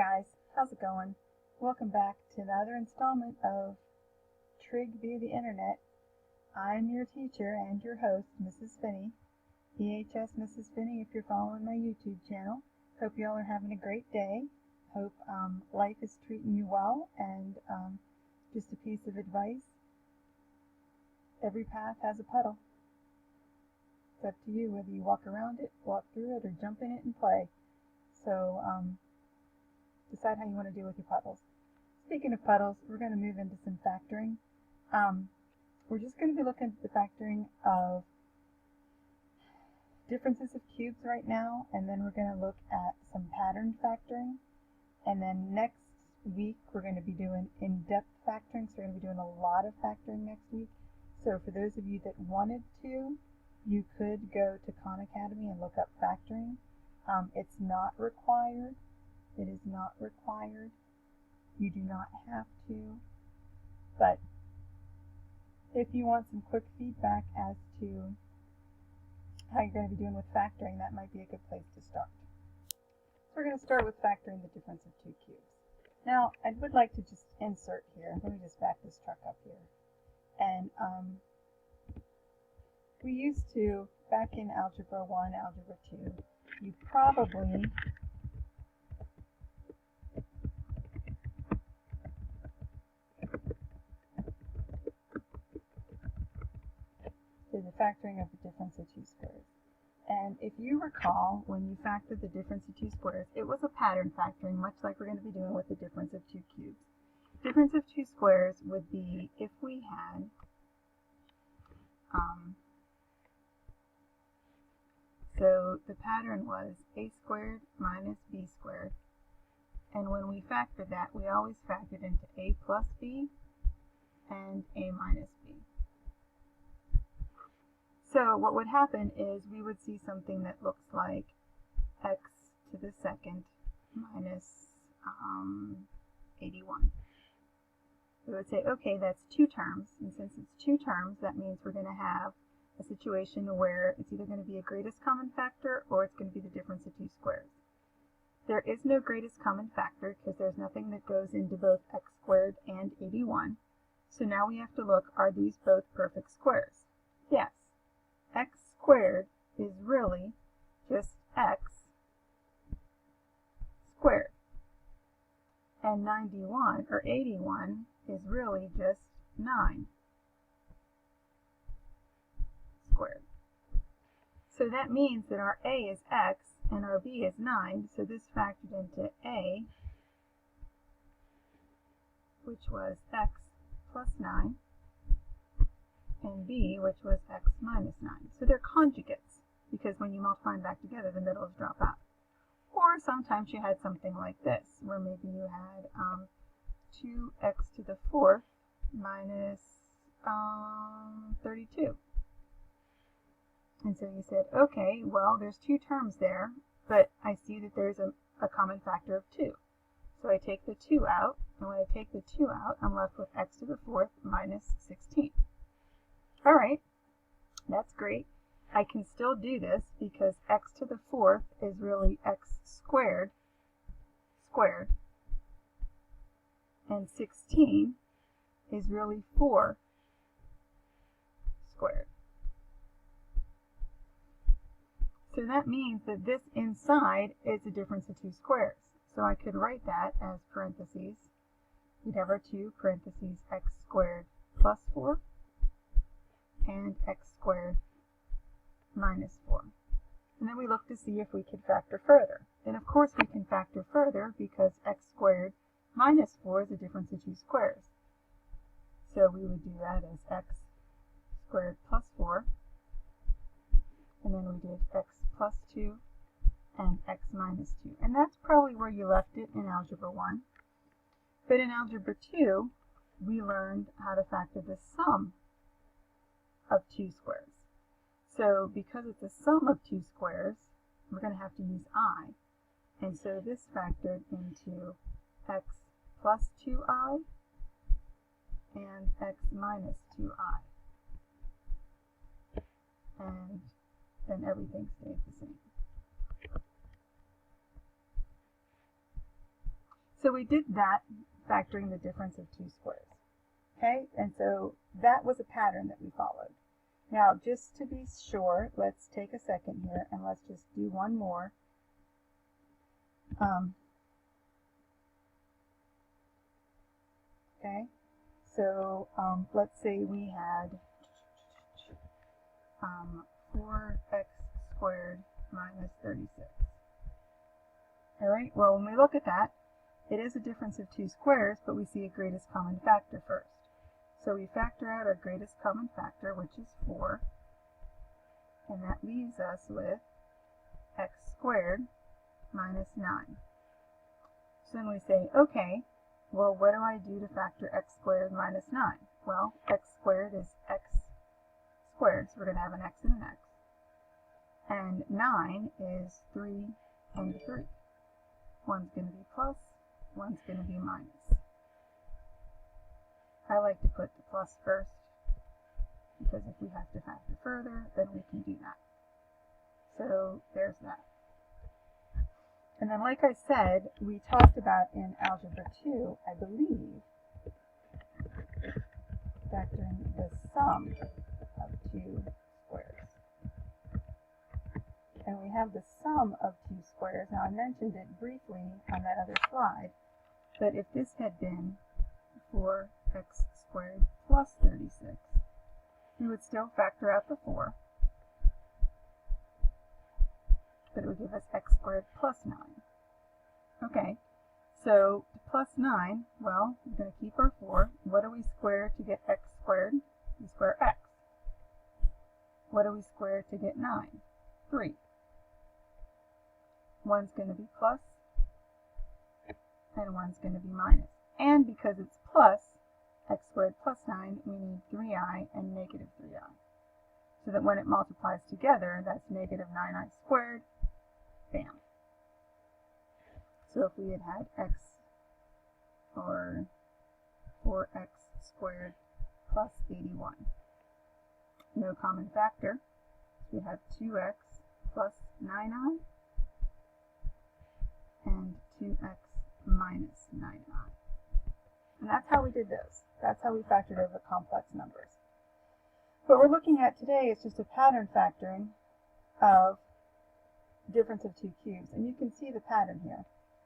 guys, how's it going? Welcome back to another installment of Trig via the Internet. I'm your teacher and your host, Mrs. Finney. EHS Mrs. Finney if you're following my YouTube channel. Hope you all are having a great day. Hope life is treating you well, and just a piece of advice, every path has a puddle. It's up to you whether you walk around it, walk through it, or jump in it and play. So decide how you want to deal with your puddles. Speaking of puddles, we're going to move into some factoring. We're just going to be looking at the factoring of differences of cubes right now, and then we're going to look at some pattern factoring. And then next week we're going to be doing in-depth factoring, so we're going to be doing a lot of factoring next week. So for those of you that wanted to, you could go to Khan Academy and look up factoring. It's not required. It is not required. You do not have to. But if you want some quick feedback as to how you're going to be doing with factoring, that might be a good place to start. So we're going to start with factoring the difference of two cubes. Now, I would like to just insert here. Let me just back this truck up here. And we used to, back in Algebra 1, Algebra 2, you probably did the factoring of the difference of two squares. And if you recall, when you factored the difference of two squares, it was a pattern factoring, much like we're going to be doing with the difference of two cubes. Difference of two squares would be if we had so the pattern was a squared minus b squared, and when we factored that, we always factored into a plus b and a minus b. So what would happen is we would see something that looks like x to the second minus 81. We would say, okay, that's two terms, and since it's two terms, that means we're going to have a situation where it's either going to be a greatest common factor or it's going to be the difference of two squares. There is no greatest common factor because there's nothing that goes into both x squared and 81. So now we have to look, are these both perfect squares? Yes. X squared is really just x squared. And 91 or 81 is really just 9 squared. So that means that our a is x and our b is 9, so this factored into a, which was x plus 9, and b, which was x minus 9. So they're conjugates, because when you multiply them back together, the middles drop out. Or sometimes you had something like this, where maybe you had 2x to the fourth minus 32. And so you said, okay, well, there's two terms there, but I see that there's a common factor of 2. So I take the 2 out, and when I take the 2 out, I'm left with x to the fourth minus 16. All right, that's great. I can still do this because x to the fourth is really x squared, and 16 is really 4 squared. So that means that this inside is the difference of two squares. So I could write that as parentheses. We'd have our 2 parentheses x squared plus 4 and x squared minus 4. And then we look to see if we could factor further. And of course we can factor further because x squared minus 4 is the difference of two squares. So we would do that as x squared plus 4, and then we did x plus 2 and x minus 2. And that's probably where you left it in Algebra 1. But in Algebra 2, we learned how to factor the sum of two squares. So because it's a sum of two squares, we're going to have to use I. And so this factored into x plus 2i and x minus 2i. And then everything stayed the same. So we did that factoring the difference of two squares. Okay, and so that was a pattern that we followed. Now, just to be sure, let's take a second here and let's just do one more. Okay, so let's say we had 4x squared minus 36. All right, well, when we look at that, it is a difference of two squares, but we see a greatest common factor first. So we factor out our greatest common factor, which is 4, and that leaves us with x squared minus 9. So then we say, okay, well, what do I do to factor x squared minus 9? Well, x squared is x squared, so we're going to have an x and an x. And 9 is 3 and 3. One's going to be plus, one's going to be minus. I like to put the plus first, because if we have to factor further, then we can do that. So there's that. And then, like I said, we talked about in Algebra 2, I believe, factoring the sum of two squares. And we have the sum of two squares. Now, I mentioned it briefly on that other slide, but if this had been 4x squared plus 36, we would still factor out the 4, but it would give us x squared plus 9. Okay, so plus 9, well, we're going to keep our 4. What do we square to get x squared? We square x. What do we square to get 9? 3. One's going to be plus, and one's going to be minus. And because it's plus, x squared plus 9, we need 3i and negative 3i. So that when it multiplies together, that's negative 9i squared. Bam. So if we had had x, or 4x squared plus 81. No common factor. We have 2x plus 9i and 2x minus 9i. And that's how we did those. That's how we factored over complex numbers. What we're looking at today is just a pattern factoring of difference of two cubes. And you can see the pattern here.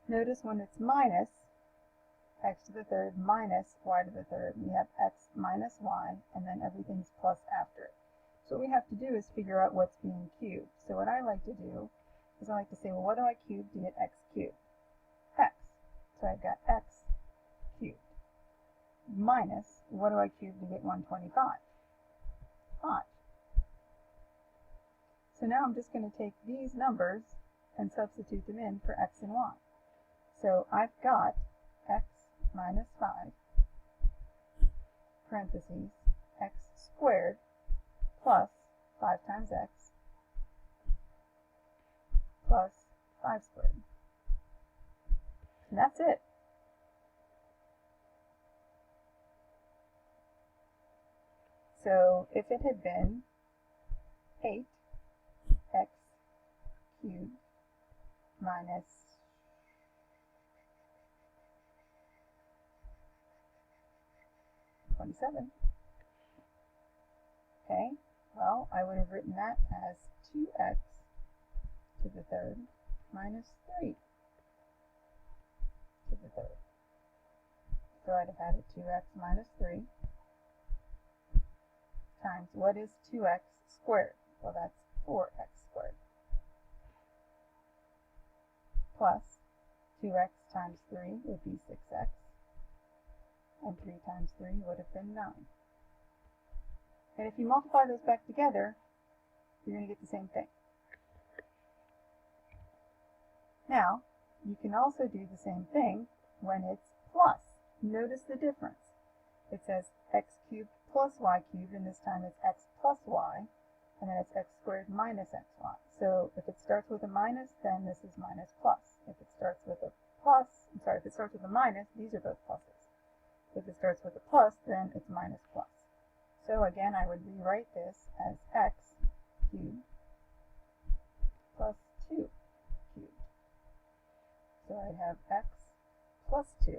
Notice when it's minus x to the third minus y to the third, we have x minus y, and then everything's plus after it. So what we have to do is figure out what's being cubed. So what I like to do is I like to say, well, what do I cube to get x cubed? X. So I've got x cubed. Minus, what do I cube to get 125? 5. So now I'm just going to take these numbers and substitute them in for x and y. So I've got x minus 5, parentheses, x squared plus 5 times x plus 5 squared. And that's it. So if it had been 8x cubed minus 27, okay, well, I would have written that as 2x to the third minus 3 to the third. So I'd have had it 2x minus 3 times, what is 2x squared? Well, that's 4x squared. Plus 2x times 3 would be 6x. And 3 times 3 would have been 9. And if you multiply those back together, you're going to get the same thing. Now, you can also do the same thing when it's plus. Notice the difference. It says x cubed plus y cubed, and this time it's x plus y, and then it's x squared minus xy. So if it starts with a minus, then this is minus plus. If it starts with a plus, if it starts with a minus, these are both pluses. If it starts with a plus, then it's minus plus. So again, I would rewrite this as x cubed plus 2 cubed. So I'd have x plus 2,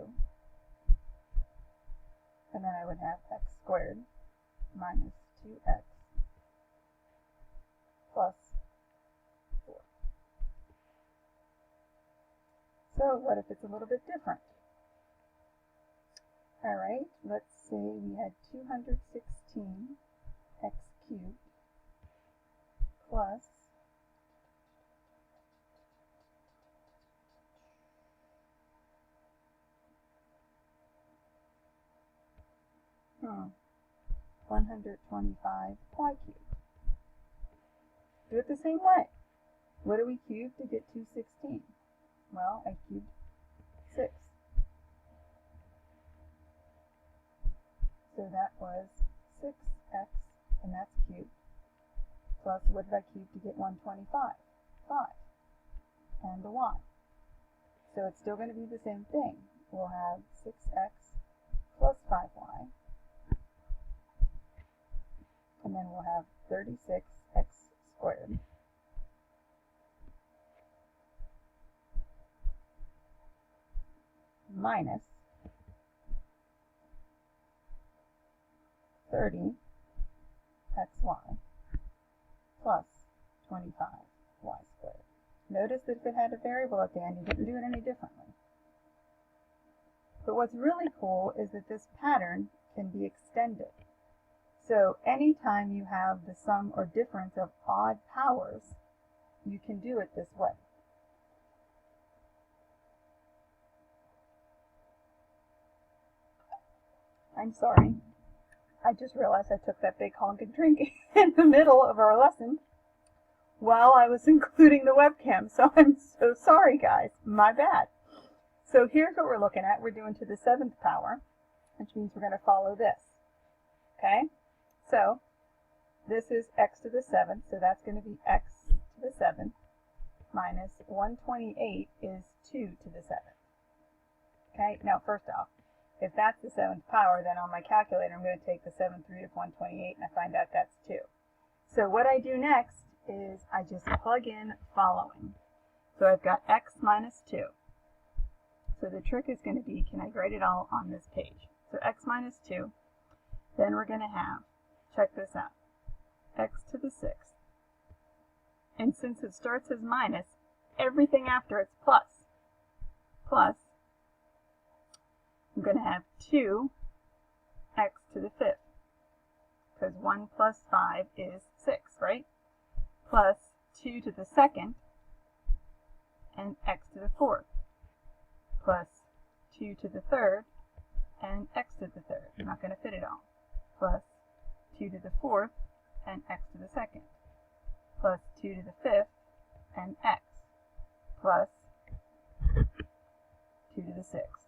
and then I would have x squared minus 2x plus 4. So what if it's a little bit different? Alright, let's say we had 216 x cubed plus 125 y cubed. Do it the same way. What do we cube to get 216? Well, I cubed 6. So that was 6x, and that's cubed, plus what did I cube to get 125? 5. And the y. So it's still going to be the same thing. We'll have 6x plus 5y. And then we'll have 36x squared minus 30xy plus 25y squared. Notice that if it had a variable at the end, you didn't do it any differently. But what's really cool is that this pattern can be extended. So anytime you have the sum or difference of odd powers, you can do it this way. I'm sorry. I just realized I took that big honking drink in the middle of our lesson while I was including the webcam. So I'm so sorry, guys. My bad. So here's what we're looking at. We're doing to the 7th power, which means we're going to follow this. Okay? So this is x to the 7th, so that's going to be x to the 7th minus 128 is 2 to the 7th. Okay? Now first off, if that's the 7th power, then on my calculator I'm going to take the 7th root of 128 and I find out that's 2. So what I do next is I just plug in following. So I've got x minus 2. So the trick is going to be, can I write it all on this page? So x minus 2, then we're going to have, check this out, x to the 6th. And since it starts as minus, everything after it's plus. Plus, I'm going to have 2x to the 5th, because 1 plus 5 is 6, right? Plus 2 to the 2nd, and x to the 4th, plus 2 to the 3rd, and x to the 3rd. I'm not going to fit it all. Plus 2 to the 4th, and x to the 2nd, plus 2 to the 5th, and x, plus 2 to the 6th.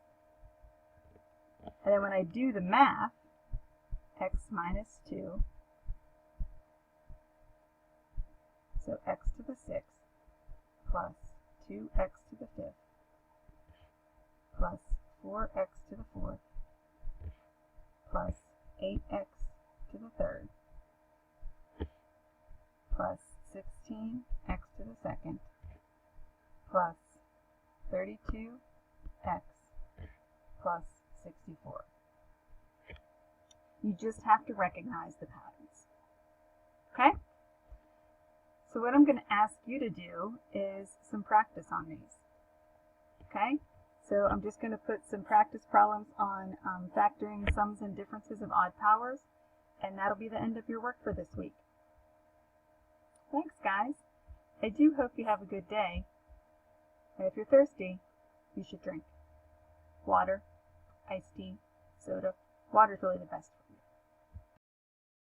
And then when I do the math, x minus 2, so x to the 6th, plus 2x to the 5th, plus 4x to the 4th, plus 8x to the 3rd, plus 16x to the 2nd, plus 32x, plus 64. You just have to recognize the patterns. Okay? So what I'm going to ask you to do is some practice on these. Okay? So I'm just going to put some practice problems on factoring sums and differences of odd powers, and that'll be the end of your work for this week. Thanks, guys. I do hope you have a good day. And if you're thirsty, you should drink water, iced tea, soda. Water's really the best.